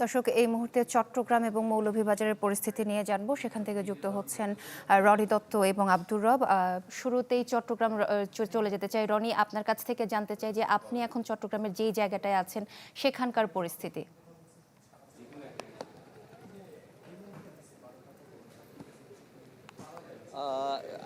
দর্শক, এই মুহূর্তে চট্টগ্রাম এবং মৌলভীবাজারের পরিস্থিতি নিয়ে জানবো। সেখান থেকে যুক্ত হচ্ছেন রনি দত্ত এবং আব্দুর রব। শুরুতেই চট্টগ্রাম চলে যেতে চাই। রনি, আপনার কাছ থেকে জানতে চাই যে আপনি এখন চট্টগ্রামের যেই জায়গাটায় আছেন সেখানকার পরিস্থিতি।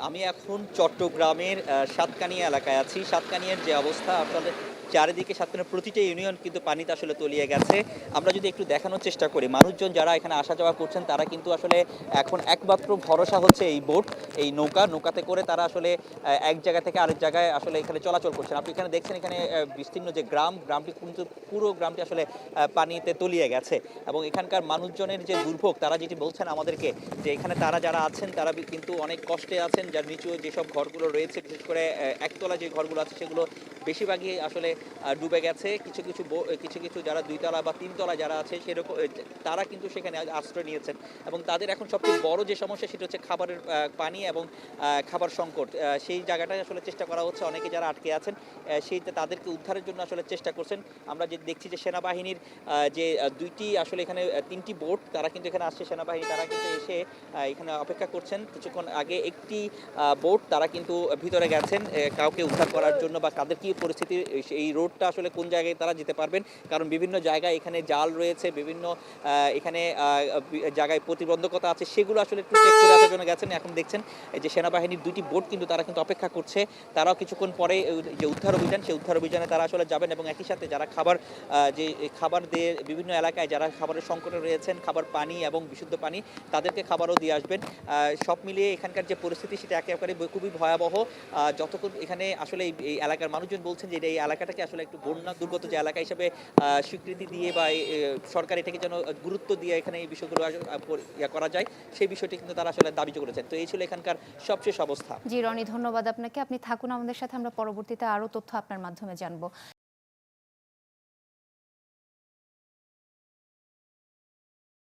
আমি এখন চট্টগ্রামের সাতকানিয়া এলাকায় আছি। সাতকানিয়ার যে অবস্থা আসলে চারিদিকে সাতকানিয়ার প্রতিটা ইউনিয়ন কিন্তু পানিতে আসলে তলিয়ে গেছে। আমরা যদি একটু দেখানোর চেষ্টা করি, মানুষজন যারা এখানে আসা যাওয়া করছেন তারা কিন্তু আসলে এখন একমাত্র ভরসা হচ্ছে এই বোট, এই নৌকাতে করে তারা আসলে এক জায়গা থেকে আরেক জায়গায় আসলে এখানে চলাচল করছেন। আপনি এখানে দেখছেন এখানে বিস্তীর্ণ যে গ্রামটি কিন্তু পুরো গ্রামটি আসলে পানিতে তলিয়ে গেছে এবং এখানকার মানুষজনের যে দুর্ভোগ তারা যেটি বলছেন আমাদেরকে যে এখানে তারা যারা আছেন তারা কিন্তু অনেক কষ্টে আছেন। যার নিচু যেসব ঘরগুলো রয়েছে, বিশেষ করে একতলা যে ঘরগুলো আছে সেগুলো বেশিরভাগই আসলে ডুবে গেছে। কিছু কিছু যারা দুইতলা বা তিনতলা যারা আছে সেরকম তারা কিন্তু সেখানে আশ্রয় নিয়েছেন এবং তাদের এখন সবচেয়ে বড় যে সমস্যা সেটা হচ্ছে খাবারের পানি এবং খাবার সংকট। সেই জায়গাটায় আসলে চেষ্টা করা হচ্ছে, অনেকে যারা আটকে আছেন সেই তাদেরকে উদ্ধারের জন্য আসলে চেষ্টা করছেন। আমরা যে দেখছি যে সেনাবাহিনীর যে দুইটি আসলে এখানে তিনটি বোট তারা কিন্তু এখানে আসছে, সেনাবাহিনী তারা কিন্তু এসে এখানে অপেক্ষা করছেন। কিছুক্ষণ আগে একটি বোট তারা কিন্তু ভিতরে গেছেন কাউকে উদ্ধার করার জন্য বা তাদের কি পরিস্থিতি, এই রোডটা আসলে কোন জায়গায় তারা যেতে পারবেন, কারণ বিভিন্ন জায়গায় এখানে জাল রয়েছে, বিভিন্ন এখানে জায়গায় প্রতিবন্ধকতা আছে, সেগুলো আসলে একটু চেক করে আসার জন্য গেছেন। এখন দেখছেন যে সেনাবাহিনীর দুইটি বোট কিন্তু তারা কিন্তু অপেক্ষা করছে। তারাও কিছুক্ষণ পরে যে উদ্ধার অভিযান সেই উদ্ধার অভিযানে তারা আসলে যাবেন এবং একই সাথে যারা যে খাবার দিয়ে বিভিন্ন এলাকায় যারা খাবারের সংকটে রয়েছেন, খাবার পানি এবং বিশুদ্ধ পানি তাদেরকে খাবারও দিয়ে আসবেন। সব মিলিয়ে এখানকার যে পরিস্থিতি সেটা একেবারে খুবই ভয়াবহ। যতক্ষণ এখানে আসলে এই এলাকার মানুষজন বলছেন যে এই এলাকাটাকে আসলে একটু বন্যা দুর্গত যে এলাকা হিসেবে স্বীকৃতি দিয়ে বা সরকার এটাকে যেন গুরুত্ব দিয়ে এখানে এই বিষয়গুলো করা যায়, সেই বিষয়টি কিন্তু তারা আসলে দাবি করেছেন। তো এই ছিল এখানকার সবশেষ অবস্থা। জি রনি, ধন্যবাদ আপনাকে। আপনি থাকুন আমাদের সাথে, আমরা পরবর্তীতে আরো তথ্য আপনার মাধ্যমে জানবো।